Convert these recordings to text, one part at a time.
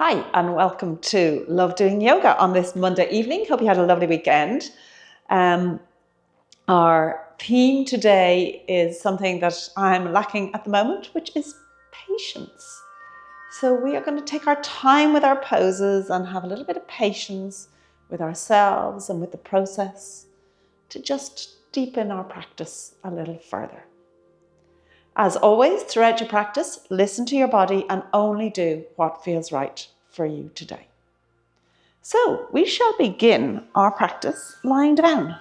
Hi, and welcome to Love Doing Yoga on this Monday evening. Hope you had a lovely weekend. Our theme today is something that I'm lacking at the moment, which is patience. So we are going to take our time with our poses and have a little bit of patience with ourselves and with the process to just deepen our practice a little further. As always, throughout your practice, listen to your body and only do what feels right for you today. So we shall begin our practice lying down.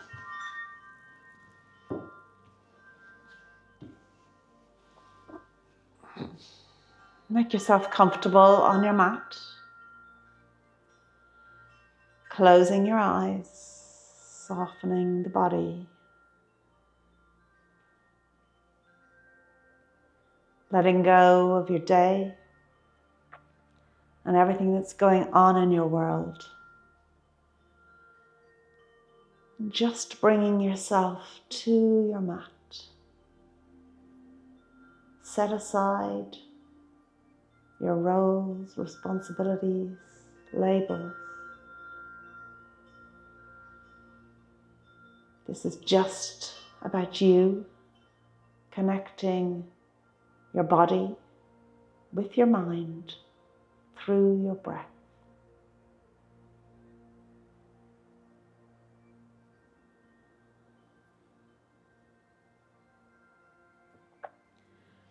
Make yourself comfortable on your mat. Closing your eyes, softening the body. Letting go of your day and everything that's going on in your world. Just bringing yourself to your mat. Set aside your roles, responsibilities, labels. This is just about you connecting your body with your mind through your breath.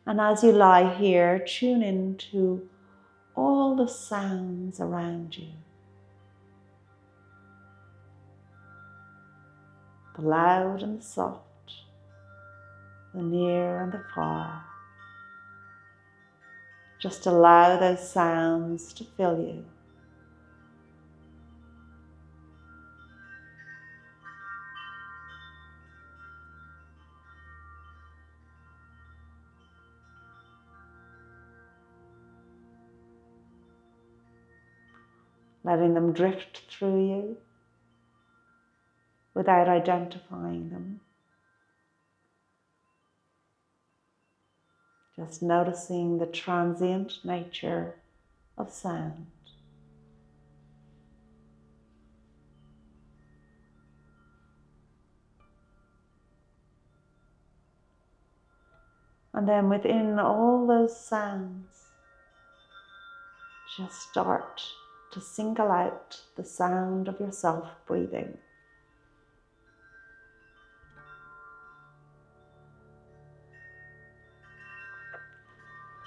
And as you lie here, tune into all the sounds around you. The loud and the soft, the near and the far. Just allow those sounds to fill you. Letting them drift through you without identifying them. Just noticing the transient nature of sound. And then within all those sounds, just start to single out the sound of yourself breathing.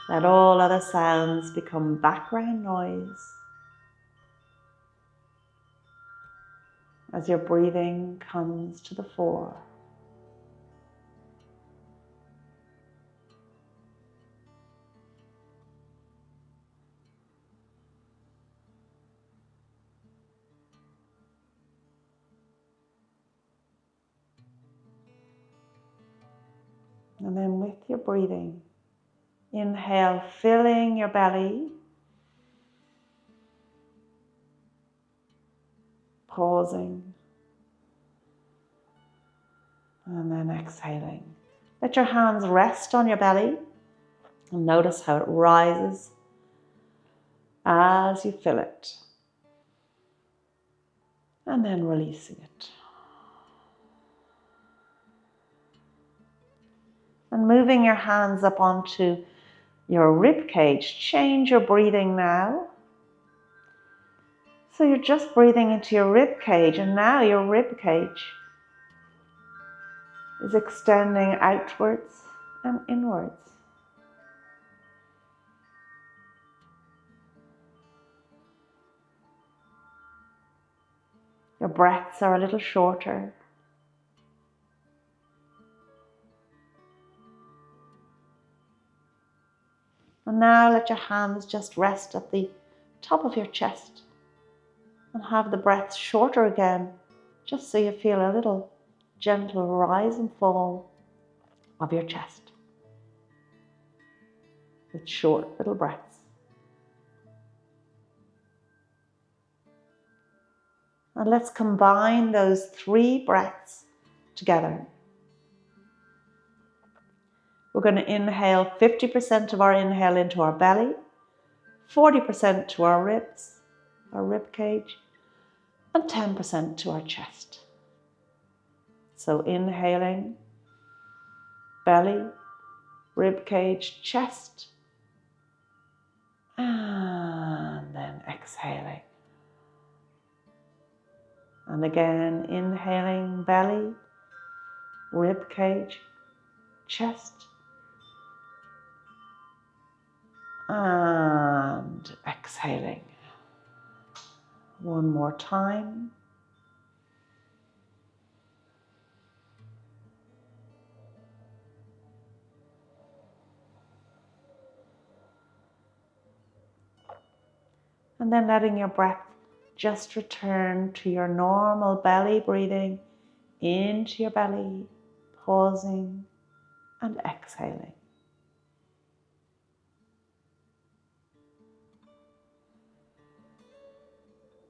Let all other sounds become background noise as your breathing comes to the fore. And then with your breathing, inhale, filling your belly. Pausing. And then exhaling. Let your hands rest on your belly and notice how it rises as you fill it. And then releasing it. And moving your hands up onto your rib cage. Change your breathing now. So you're just breathing into your rib cage, and now your rib cage is extending outwards and inwards. Your breaths are a little shorter. And now let your hands just rest at the top of your chest and have the breath shorter again, just so you feel a little gentle rise and fall of your chest with short little breaths. And let's combine those 3 breaths together. We're going to inhale 50% of our inhale into our belly, 40% to our ribs, our rib cage, and 10% to our chest. So inhaling, belly, rib cage, chest, and then exhaling. And again, inhaling, belly, rib cage, chest, and exhaling. One more time. And then letting your breath just return to your normal belly breathing into your belly, pausing and exhaling.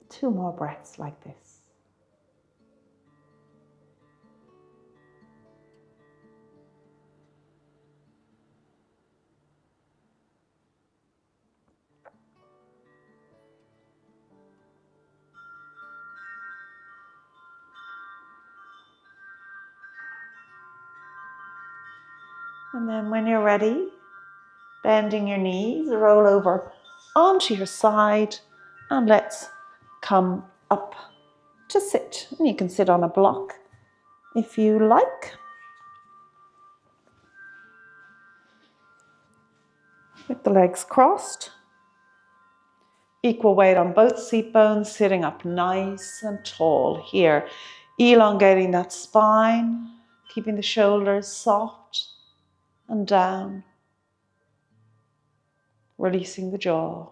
Two more breaths like this. And then when you're ready, bending your knees, roll over onto your side, and let's come up to sit. And you can sit on a block if you like. With the legs crossed. Equal weight on both seat bones, sitting up nice and tall here. Elongating that spine, keeping the shoulders soft and down. Releasing the jaw.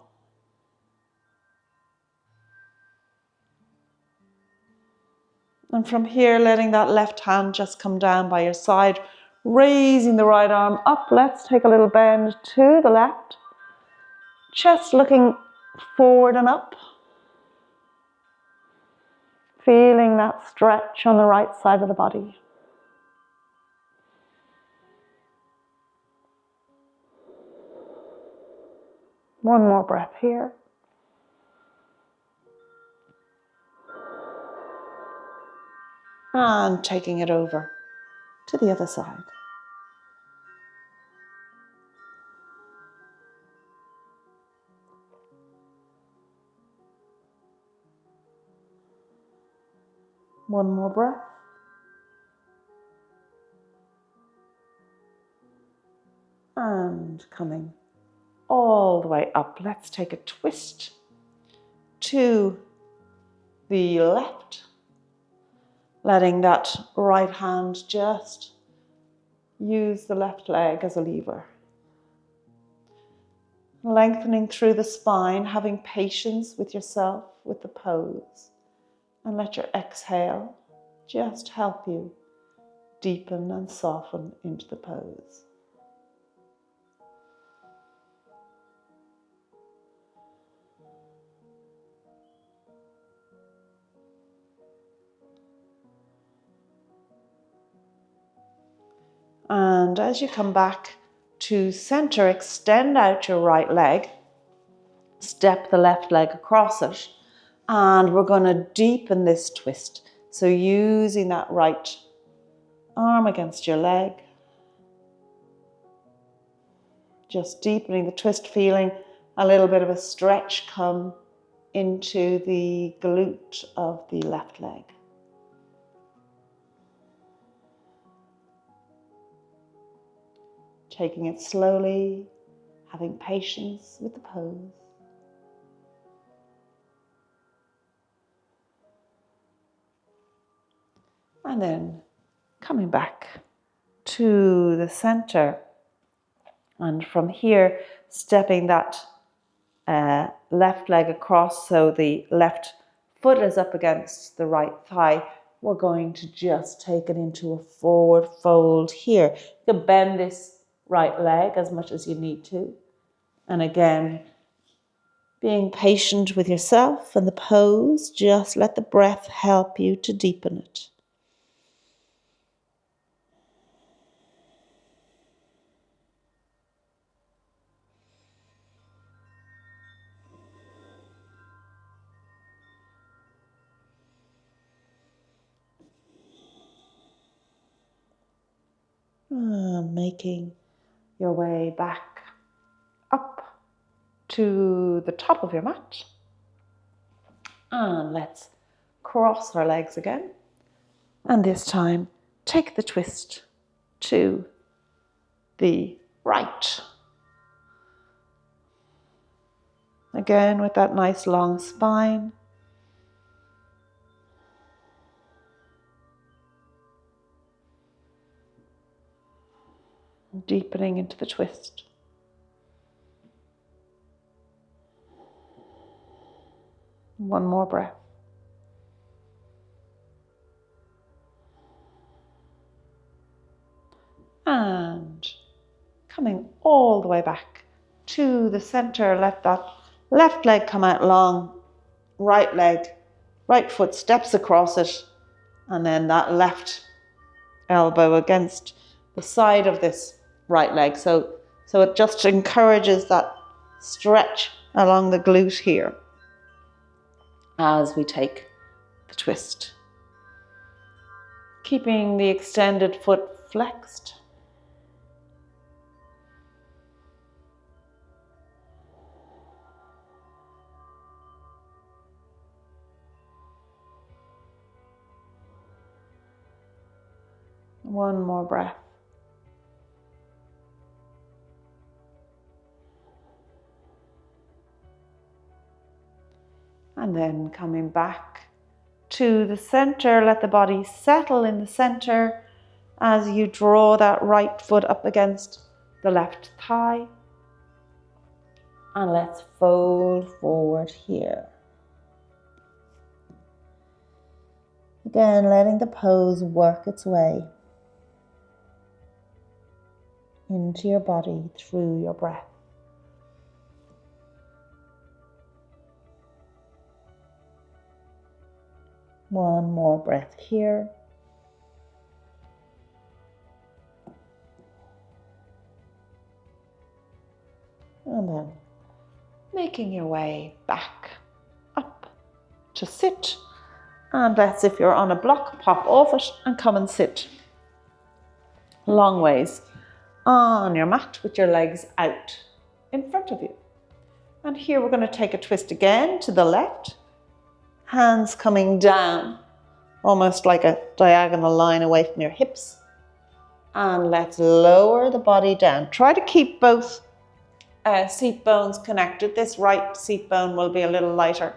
And from here, letting that left hand just come down by your side, raising the right arm up. Let's take a little bend to the left. Chest looking forward and up. Feeling that stretch on the right side of the body. One more breath here. And taking it over to the other side. One more breath. And coming all the way up. Let's take a twist to the left. Letting that right hand just use the left leg as a lever. Lengthening through the spine, having patience with yourself, with the pose. And let your exhale just help you deepen and soften into the pose. And as you come back to center, extend out your right leg, step the left leg across it, and we're going to deepen this twist. So using that right arm against your leg, just deepening the twist, feeling a little bit of a stretch come into the glute of the left leg. Taking it slowly, having patience with the pose. And then coming back to the center. And from here, stepping that left leg across so the left foot is up against the right thigh. We're going to just take it into a forward fold here. You can bend this right leg as much as you need to. And again, being patient with yourself and the pose, just let the breath help you to deepen it. And making your way back up to the top of your mat. And let's cross our legs again. And this time, take the twist to the right. Again, with that nice long spine. Deepening into the twist. One more breath. And coming all the way back to the center, let that left leg come out long, right foot steps across it, and then that left elbow against the side of this right leg. So it just encourages that stretch along the glute here as we take the twist. Keeping the extended foot flexed. One more breath. And then coming back to the center, let the body settle in the center as you draw that right foot up against the left thigh. And let's fold forward here. Again, letting the pose work its way into your body through your breath. One more breath here. And then making your way back up to sit. And let's, if you're on a block, pop off it and come and sit long ways on your mat with your legs out in front of you. And here we're going to take a twist again to the left. Hands coming down, almost like a diagonal line away from your hips. And let's lower the body down. Try to keep both seat bones connected. This right seat bone will be a little lighter,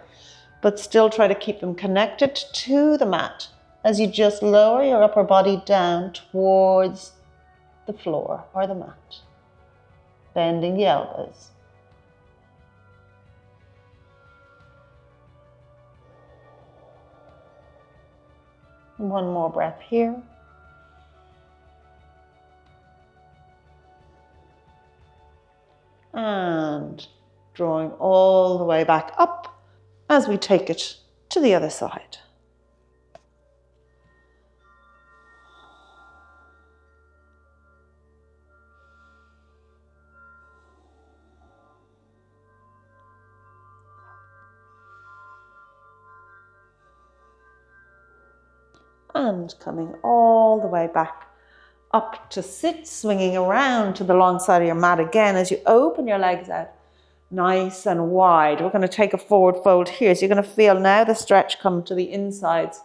but still try to keep them connected to the mat as you just lower your upper body down towards the floor or the mat, bending the elbows. One more breath here. And drawing all the way back up as we take it to the other side. And coming all the way back up to sit, swinging around to the long side of your mat again as you open your legs out nice and wide. We're going to take a forward fold here. So you're going to feel now the stretch come to the insides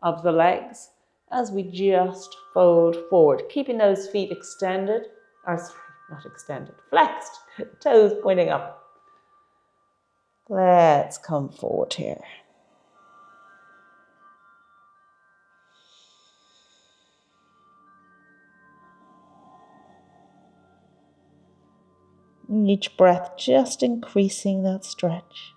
of the legs as we just fold forward, keeping those feet extended, or sorry, not extended, flexed, toes pointing up. Let's come forward here. Each breath just increasing that stretch.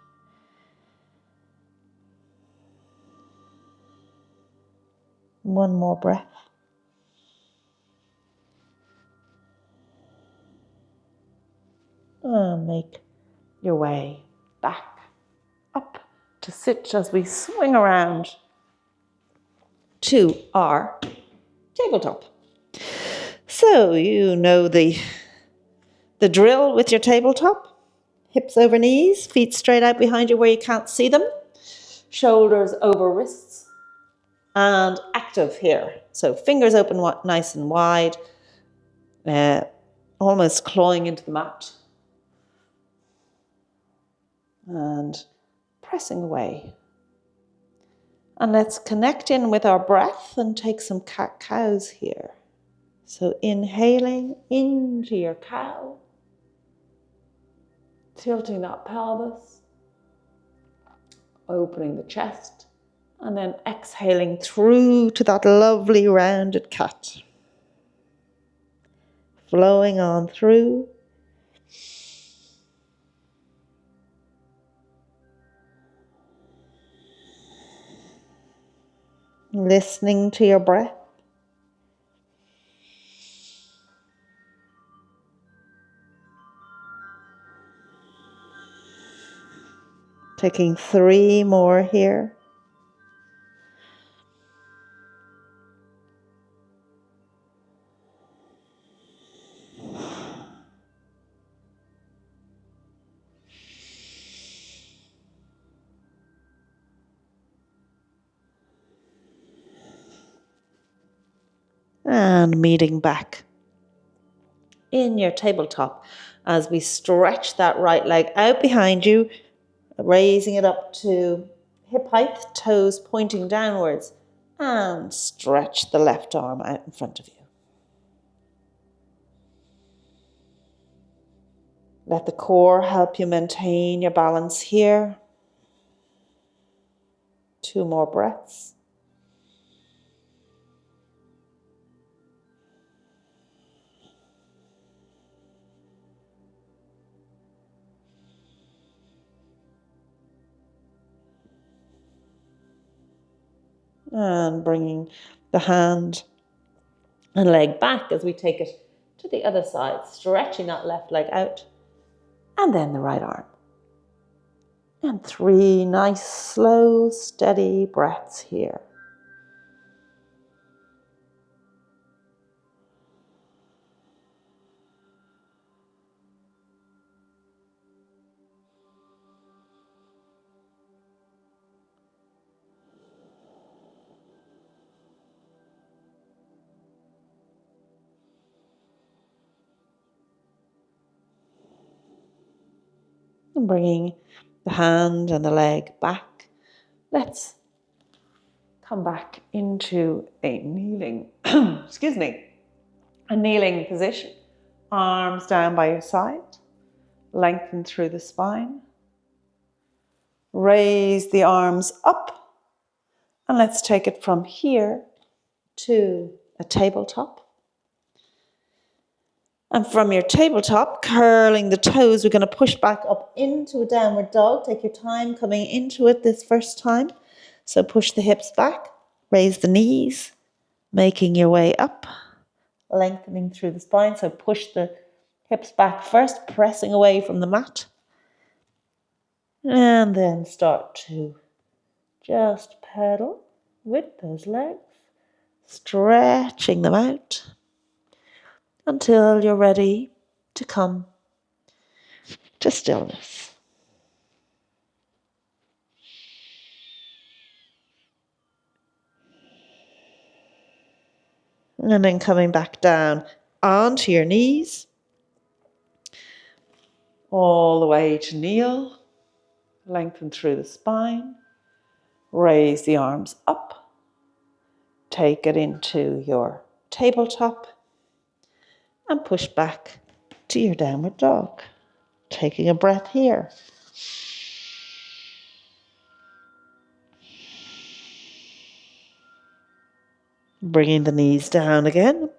One more breath. And make your way back up to sit as we swing around to our tabletop. So you know the drill with your tabletop. Hips over knees, feet straight out behind you where you can't see them. Shoulders over wrists. And active here. So fingers open nice and wide. almost clawing into the mat and pressing away. And let's connect in with our breath and take some cat-cows here. So inhaling into your cow, tilting that pelvis, opening the chest, and then exhaling through to that lovely rounded cat. Flowing on through. Listening to your breath. Taking 3 more here. And meeting back in your tabletop as we stretch that right leg out behind you, raising it up to hip height, toes pointing downwards, and stretch the left arm out in front of you. Let the core help you maintain your balance here. 2 more breaths. And bringing the hand and leg back as we take it to the other side, stretching that left leg out, and then the right arm. And 3 nice, slow, steady breaths here. And bringing the hand and the leg back. Let's come back into a kneeling, a kneeling position. Arms down by your side, lengthen through the spine. Raise the arms up, and let's take it from here to a tabletop. And from your tabletop, curling the toes, we're going to push back up into a downward dog. Take your time coming into it this first time. So push the hips back, raise the knees, making your way up, lengthening through the spine. So push the hips back first, pressing away from the mat. And then start to just pedal with those legs, stretching them out until you're ready to come to stillness. And then coming back down onto your knees, all the way to kneel, lengthen through the spine, raise the arms up, take it into your tabletop, and push back to your downward dog. Taking a breath here. Bringing the knees down again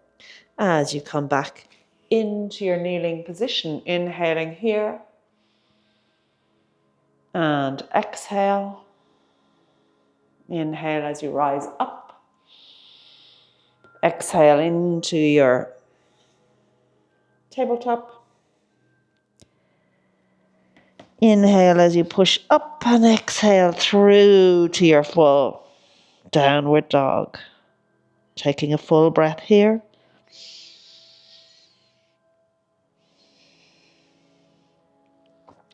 as you come back into your kneeling position. Inhaling here and exhale. Inhale as you rise up. Exhale into your tabletop. Inhale as you push up and exhale through to your full downward dog. Taking a full breath here.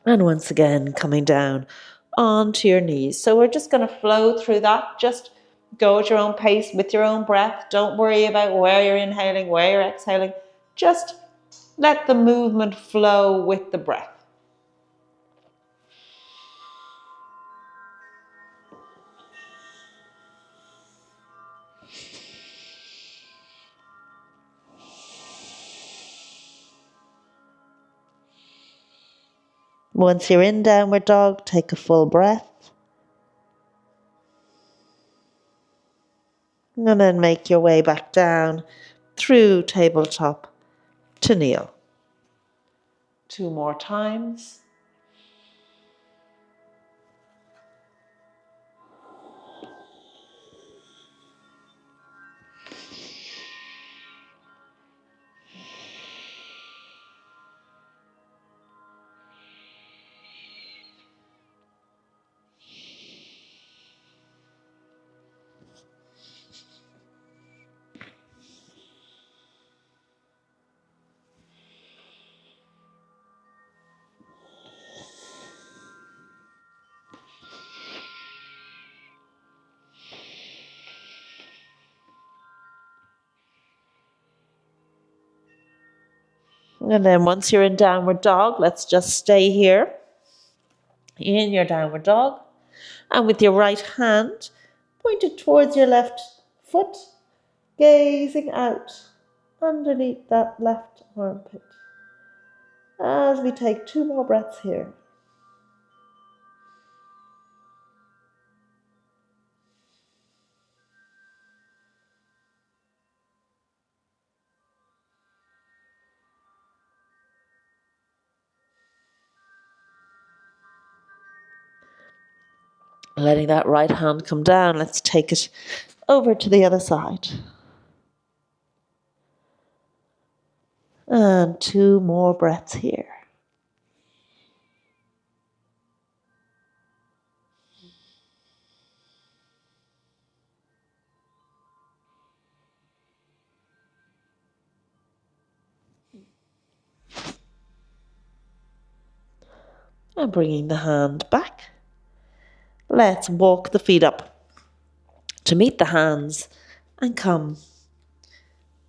And once again, coming down onto your knees. So we're just going to flow through that. Just go at your own pace with your own breath. Don't worry about where you're inhaling, where you're exhaling. Just let the movement flow with the breath. Once you're in downward dog, take a full breath. And then make your way back down through tabletop to kneel. 2 more times. And then once you're in downward dog, let's just stay here in your downward dog. And with your right hand pointed towards your left foot, gazing out underneath that left armpit. As we take 2 more breaths here. Letting that right hand come down, let's take it over to the other side. And 2 more breaths here. And bringing the hand back. Let's walk the feet up to meet the hands and come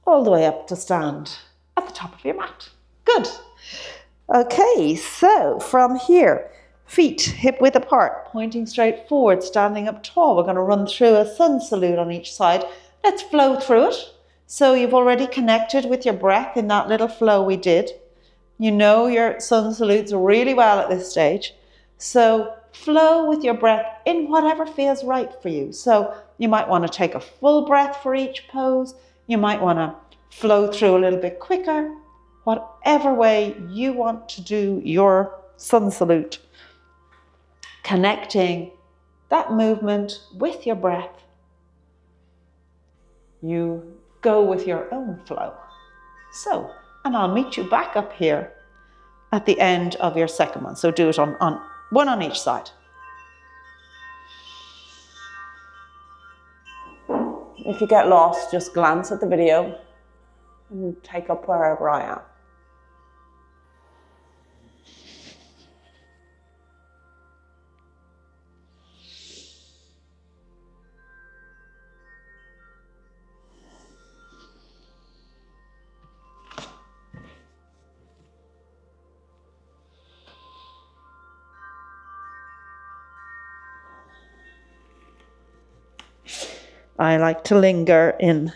all the way up to stand at the top of your mat. Good. Okay, so from here, feet hip width apart, pointing straight forward, standing up tall. We're going to run through a sun salute on each side. Let's flow through it. So you've already connected with your breath in that little flow we did. You know your sun salutes really well at this stage. So flow with your breath in whatever feels right for you. So you might want to take a full breath for each pose. You might want to flow through a little bit quicker. Whatever way you want to do your sun salute. Connecting that movement with your breath. You go with your own flow. So, and I'll meet you back up here at the end of your second one. So do it on one on each side. If you get lost, just glance at the video and take up wherever I am. I like to linger in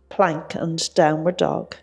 plank and downward dog.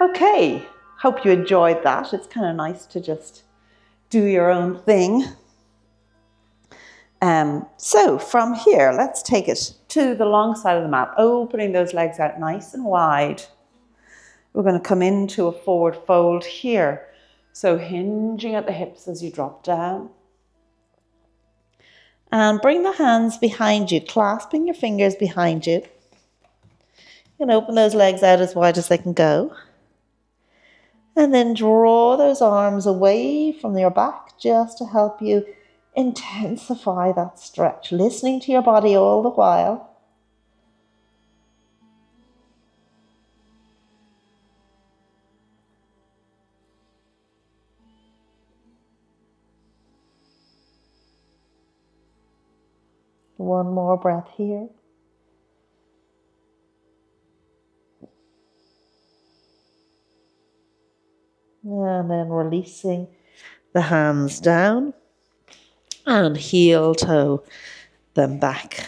Okay, hope you enjoyed that. It's kind of nice to just do your own thing. So from here, let's take it to the long side of the mat, opening those legs out nice and wide. We're going to come into a forward fold here. So hinging at the hips as you drop down. And bring the hands behind you, clasping your fingers behind you. You can open those legs out as wide as they can go. And then draw those arms away from your back just to help you intensify that stretch, listening to your body all the while. One more breath here. And then releasing the hands down and heel toe them back.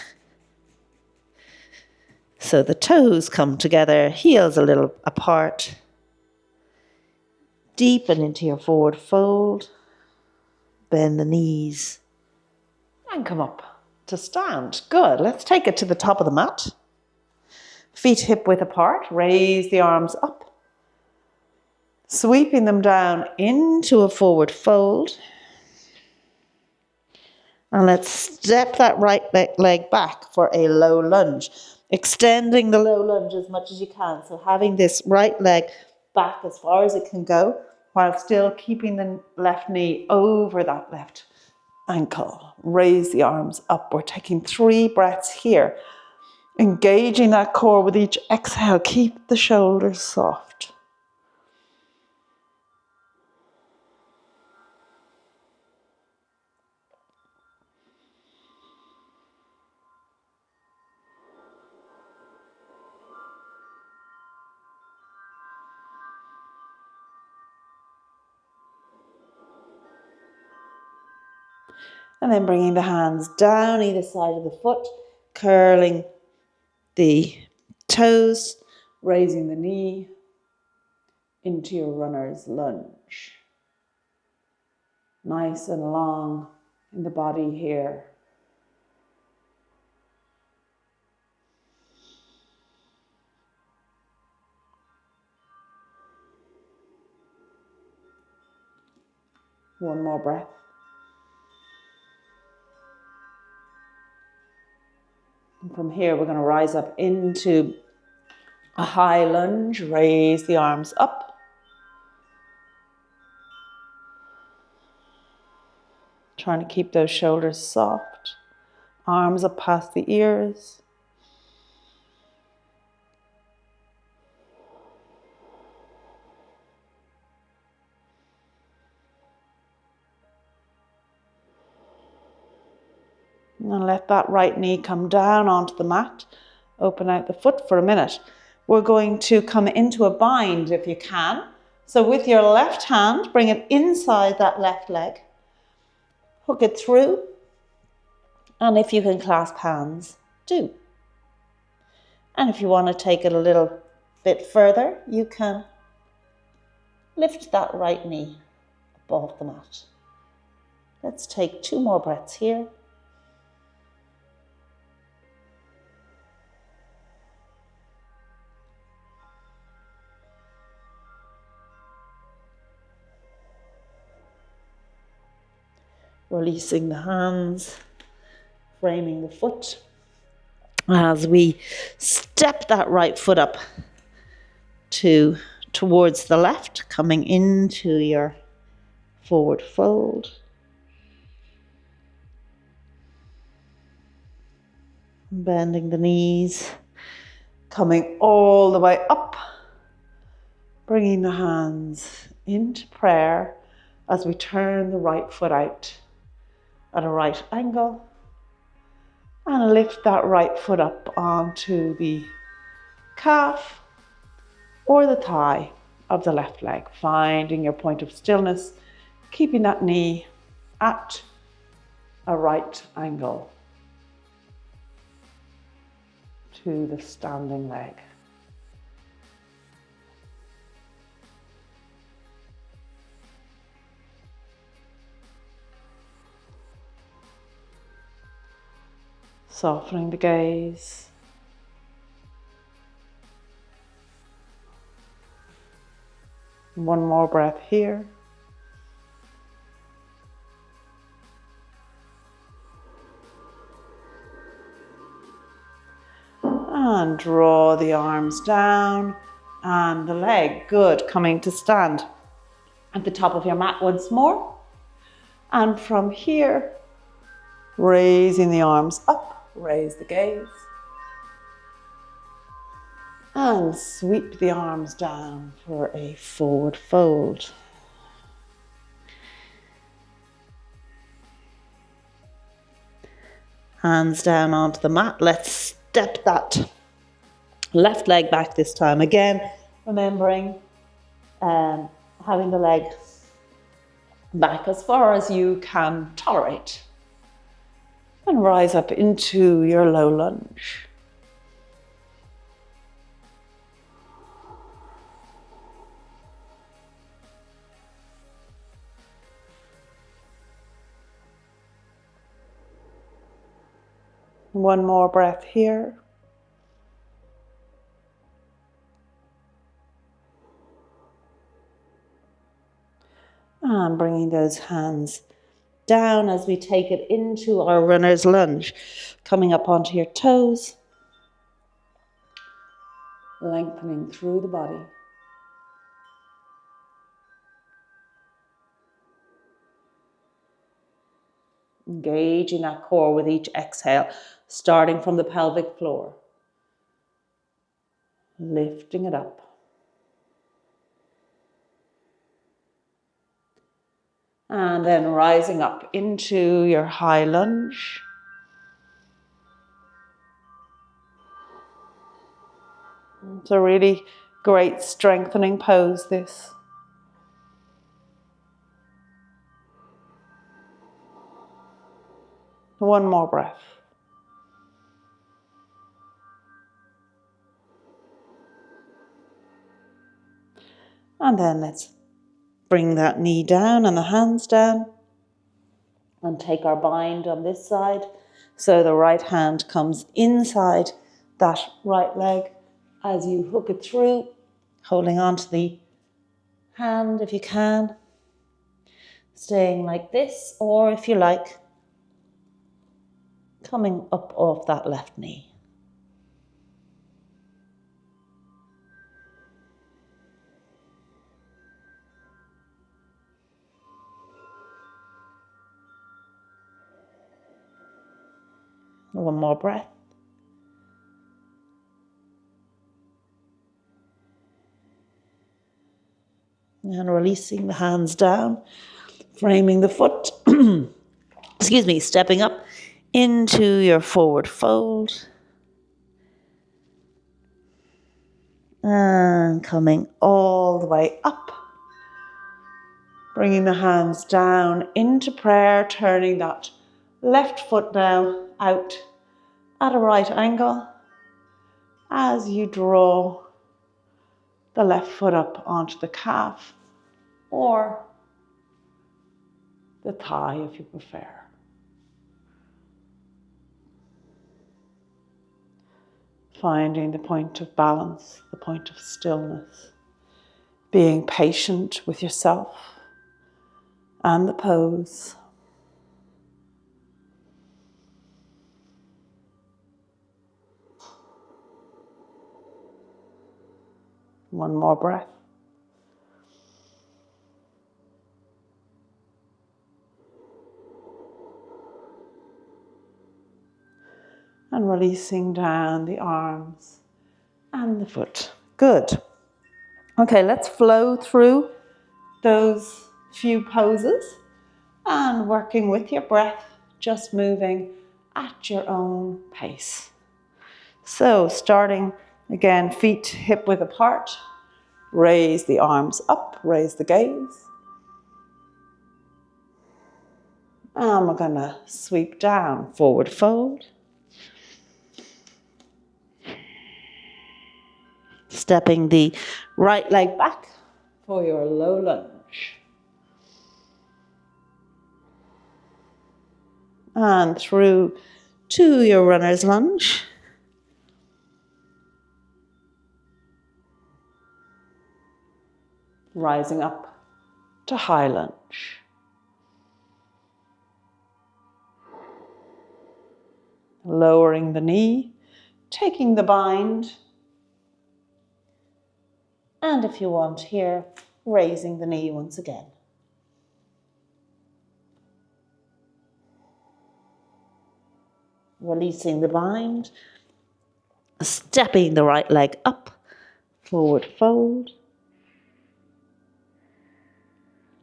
So the toes come together, heels a little apart. Deepen into your forward fold. Bend the knees. And come up to stand. Good. Let's take it to the top of the mat. Feet hip width apart. Raise the arms up. Sweeping them down into a forward fold. And let's step that right leg back for a low lunge. Extending the low lunge as much as you can. So having this right leg back as far as it can go, while still keeping the left knee over that left ankle. Raise the arms up. We're taking 3 breaths here. Engaging that core with each exhale. Keep the shoulders soft. And then bringing the hands down either side of the foot, curling the toes, raising the knee into your runner's lunge. Nice and long in the body here. One more breath. And from here, we're going to rise up into a high lunge. Raise the arms up. Trying to keep those shoulders soft. Arms up past the ears. And let that right knee come down onto the mat. Open out the foot for a minute. We're going to come into a bind if you can. So with your left hand, bring it inside that left leg. Hook it through. And if you can clasp hands, do. And if you want to take it a little bit further, you can lift that right knee above the mat. Let's take 2 more breaths here. Releasing the hands, framing the foot as we step that right foot up towards the left, coming into your forward fold. Bending the knees, coming all the way up, bringing the hands into prayer as we turn the right foot out at a right angle and lift that right foot up onto the calf or the thigh of the left leg, finding your point of stillness, keeping that knee at a right angle to the standing leg. Softening the gaze. One more breath here. And draw the arms down and the leg. Good. Coming to stand at the top of your mat once more. And from here, raising the arms up, raise the gaze. And sweep the arms down for a forward fold. Hands down onto the mat. Let's step that left leg back this time. Again, remembering having the leg back as far as you can tolerate. And rise up into your low lunge. One more breath here. And bringing those hands down as we take it into our runner's lunge. Coming up onto your toes. Lengthening through the body. Engaging that core with each exhale, starting from the pelvic floor. Lifting it up. And then rising up into your high lunge. It's a really great strengthening pose, this. One more breath. And then let's bring that knee down and the hands down. And take our bind on this side. So the right hand comes inside that right leg as you hook it through, holding on to the hand if you can. Staying like this, or if you like, coming up off that left knee. One more breath. And releasing the hands down, framing the foot, excuse me, stepping up into your forward fold. And coming all the way up. Bringing the hands down into prayer, turning that left foot now out at a right angle as you draw the left foot up onto the calf or the thigh if you prefer. Finding the point of balance, the point of stillness, being patient with yourself and the pose. One more breath. And releasing down the arms and the foot. Good. Okay, let's flow through those few poses and working with your breath, just moving at your own pace. So starting again, feet hip width apart, raise the arms up, raise the gaze. And we're going to sweep down, forward fold. Stepping the right leg back for your low lunge. And through to your runner's lunge. Rising up to high lunge. Lowering the knee, taking the bind. And if you want here, raising the knee once again. Releasing the bind, stepping the right leg up, forward fold.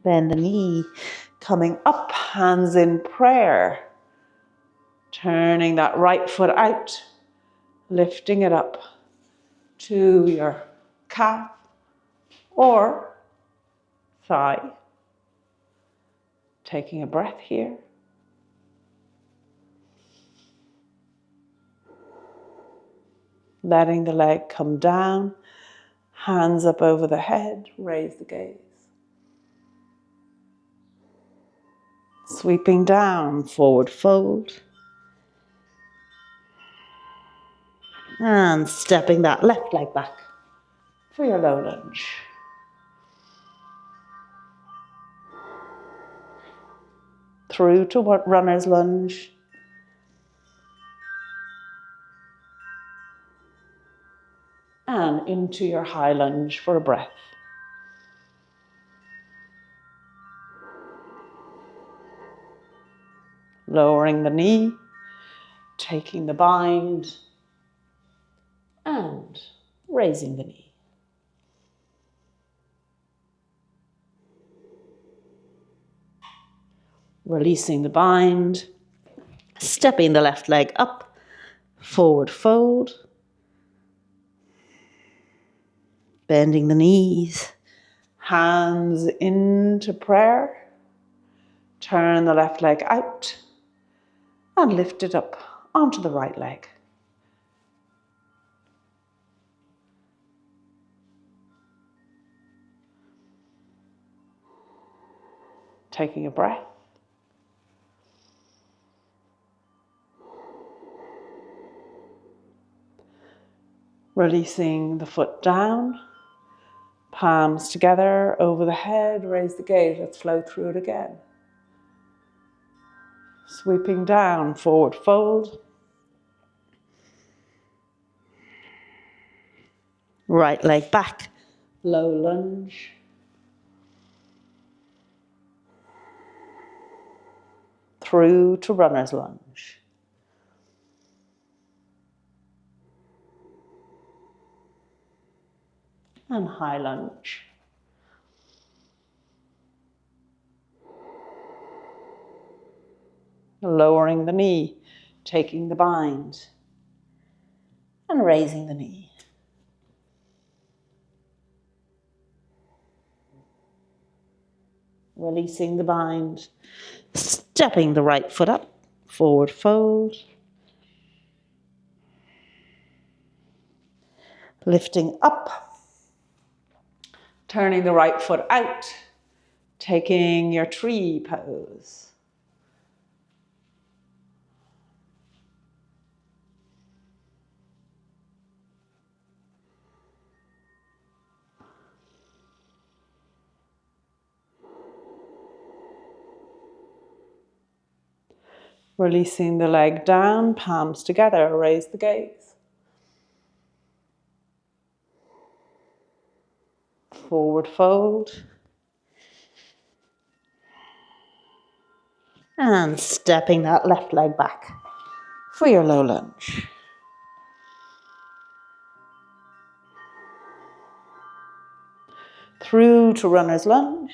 Bend the knee, coming up, hands in prayer. Turning that right foot out, lifting it up to your calf or thigh. Taking a breath here. Letting the leg come down, hands up over the head, raise the gaze. Sweeping down, forward fold. And stepping that left leg back for your low lunge. Through to runner's lunge. And into your high lunge for a breath. Lowering the knee, taking the bind, and raising the knee. Releasing the bind, stepping the left leg up, forward fold. Bending the knees, hands into prayer. Turn the left leg out and lift it up onto the right leg. Taking a breath. Releasing the foot down. Palms together over the head, raise the gaze. Let's flow through it again. Sweeping down, forward fold. Right leg back, low lunge. Through to runner's lunge. And high lunge. Lowering the knee, taking the bind, and raising the knee. Releasing the bind, stepping the right foot up, forward fold. Lifting up, turning the right foot out, taking your tree pose. Releasing the leg down, palms together, raise the gaze. Forward fold. And stepping that left leg back for your low lunge. Through to runner's lunge.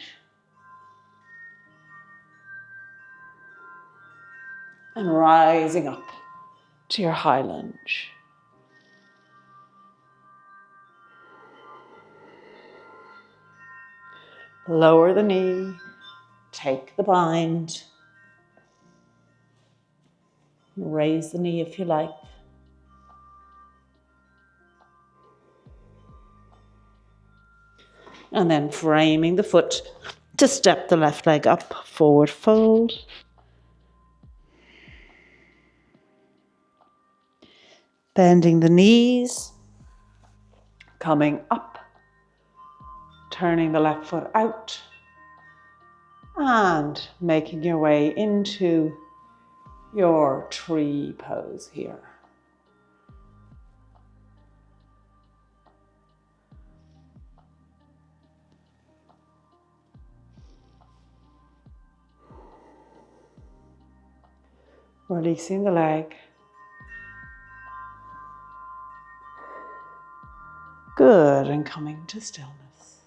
And rising up to your high lunge. Lower the knee, take the bind. Raise the knee if you like. And then framing the foot to step the left leg up, forward fold. Bending the knees, coming up, turning the left foot out, and making your way into your tree pose here. Releasing the leg. Good, and coming to stillness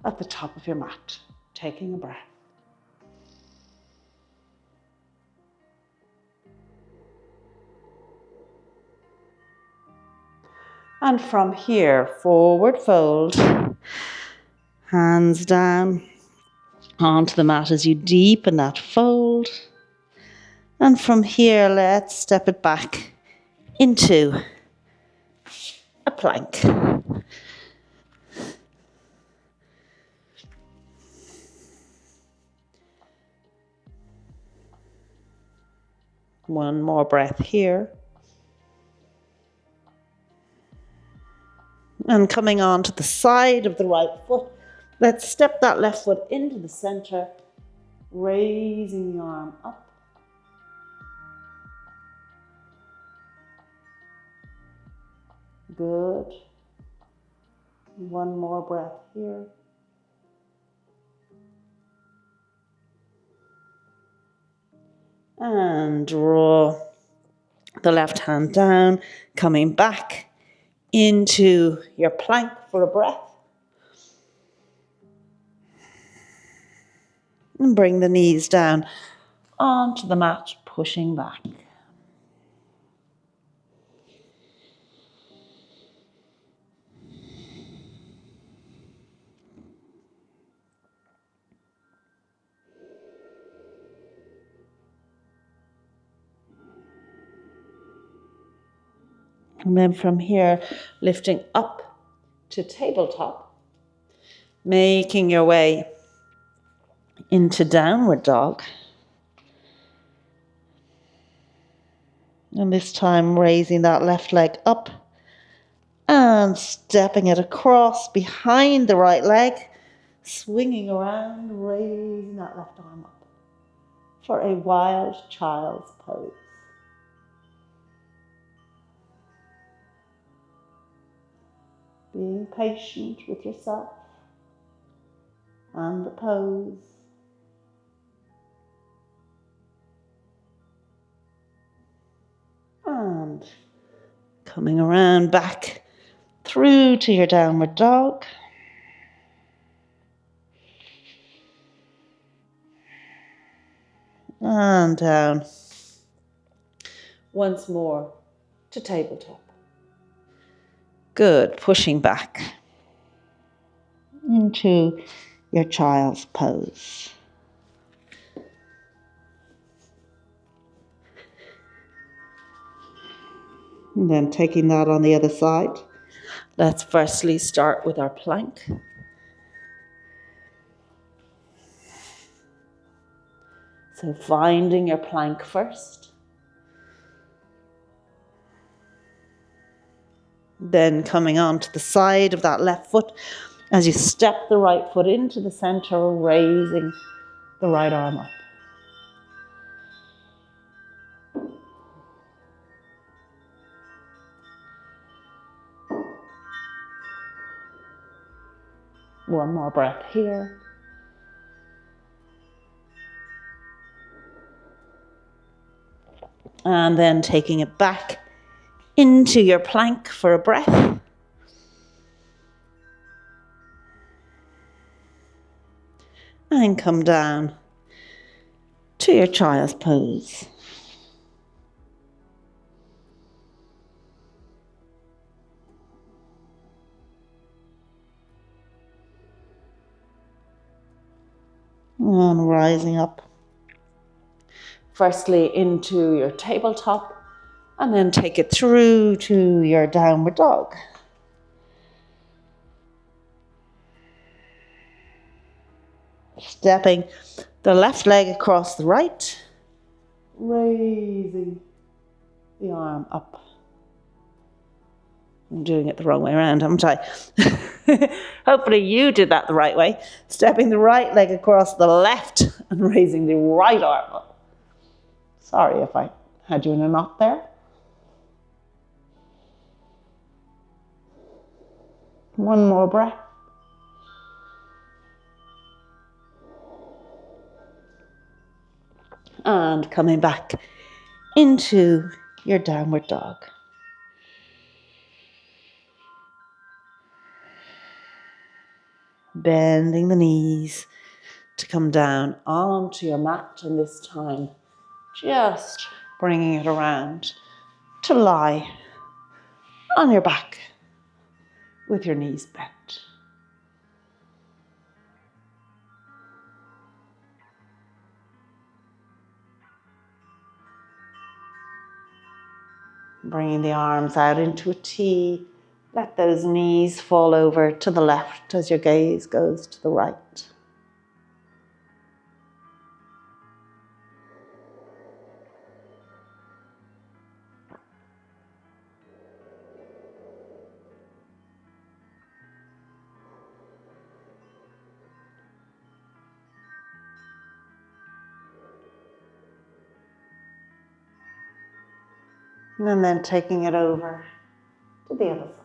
at the top of your mat, taking a breath. And from here, forward fold, hands down onto the mat as you deepen that fold. And from here, let's step it back into a plank. One more breath here. And coming on to the side of the right foot, let's step that left foot into the center, raising the arm up. Good. One more breath here. And draw the left hand down, coming back into your plank for a breath. And bring the knees down onto the mat, pushing back. And then from here, lifting up to tabletop, making your way into downward dog. And this time raising that left leg up and stepping it across behind the right leg, swinging around, raising that left arm up for a wild child's pose. Being patient with yourself and the pose. And coming around back through to your downward dog. And down. Once more to tabletop. Good, pushing back into your child's pose. And then taking that on the other side, let's firstly start with our plank. So finding your plank first. Then coming on to the side of that left foot as you step the right foot into the center, raising the right arm up. One more breath here. And then taking it back into your plank for a breath. And come down to your child's pose. And rising up. Firstly into your tabletop, and then take it through to your downward dog. Stepping the left leg across the right, raising the arm up. I'm doing it the wrong way around, haven't I? Hopefully you did that the right way. Stepping the right leg across the left and raising the right arm up. Sorry if I had you in a knot there. One more breath. And coming back into your downward dog. Bending the knees to come down onto your mat, and this time just bringing it around to lie on your back with your knees bent. Bringing the arms out into a T. Let those knees fall over to the left as your gaze goes to the right. And then taking it over to the other side.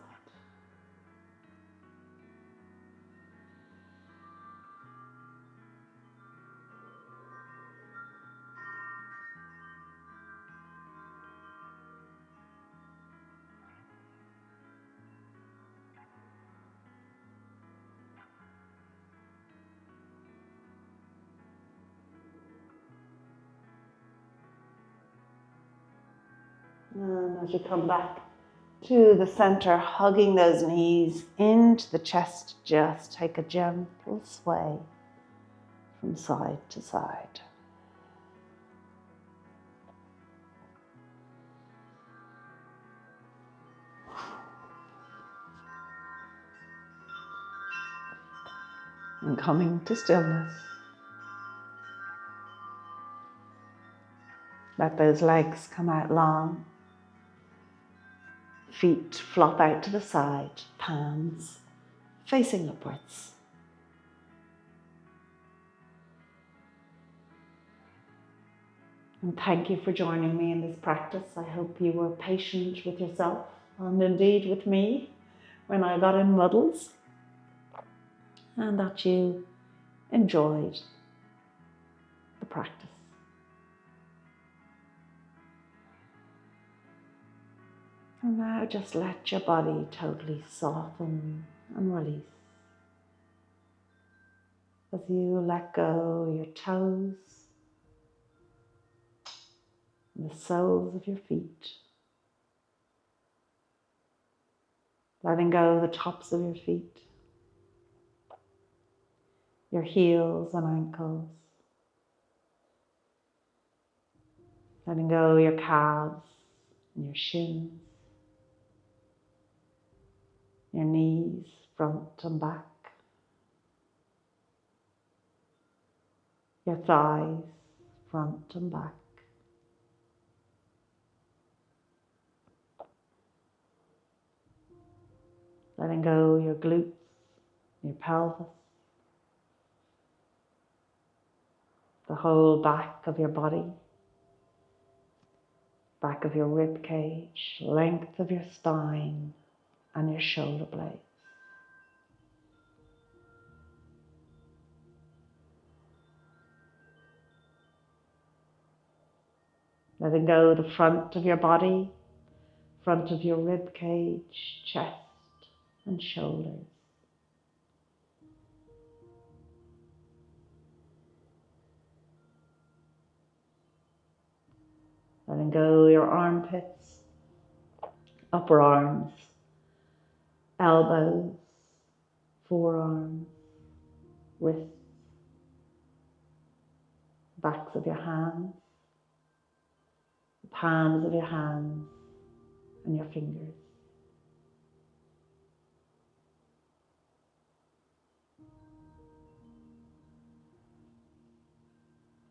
And as you come back to the center, hugging those knees into the chest, just take a gentle sway from side to side. And coming to stillness. Let those legs come out long. Feet flop out to the side, palms facing upwards. And thank you for joining me in this practice. I hope you were patient with yourself and indeed with me when I got in muddles, and that you enjoyed the practice. And now just let your body totally soften and release as you let go your toes, and the soles of your feet, letting go the tops of your feet, your heels and ankles, letting go your calves and your shins, your knees, front and back, your thighs, front and back, letting go your glutes, your pelvis, the whole back of your body, back of your rib cage, length of your spine and your shoulder blades. Letting go the front of your body, front of your rib cage, chest and shoulders. Letting go your armpits, upper arms, elbows, forearms, wrists, backs of your hands, the palms of your hands and your fingers.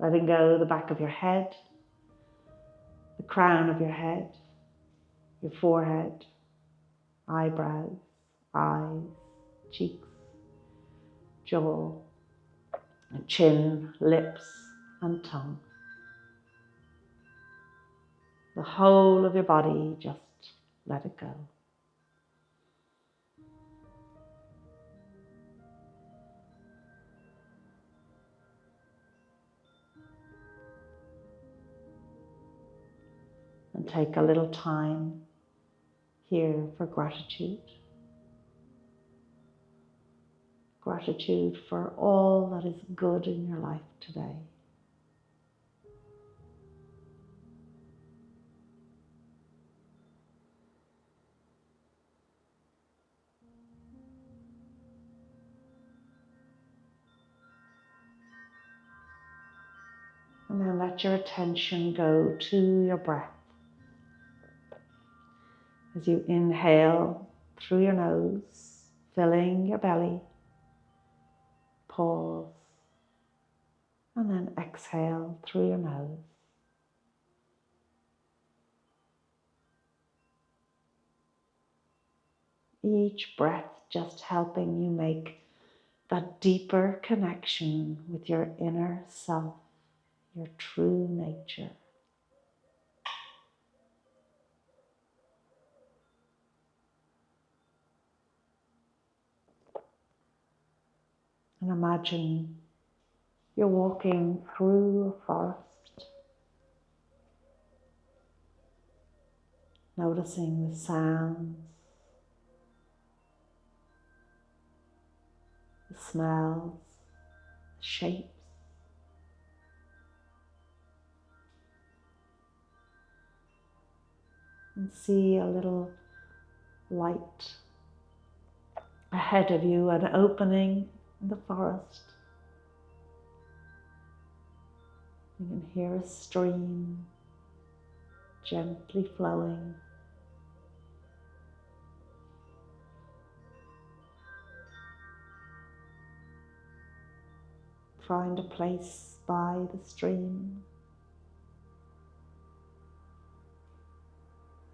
Letting go the back of your head, the crown of your head, your forehead, eyebrows, eyes, cheeks, jaw, chin, lips, and tongue. The whole of your body, just let it go. And take a little time here for gratitude. Gratitude for all that is good in your life today. And then let your attention go to your breath. As you inhale through your nose, filling your belly, pause, and then exhale through your nose. Each breath just helping you make that deeper connection with your inner self, your true nature. And imagine you're walking through a forest, noticing the sounds, the smells, the shapes. And see a little light ahead of you, an opening in the forest. You can hear a stream gently flowing. Find a place by the stream.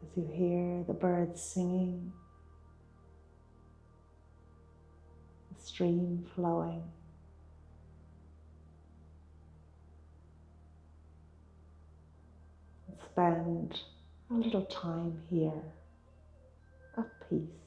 As you hear the birds singing, the stream flowing. And spend a little time here at peace.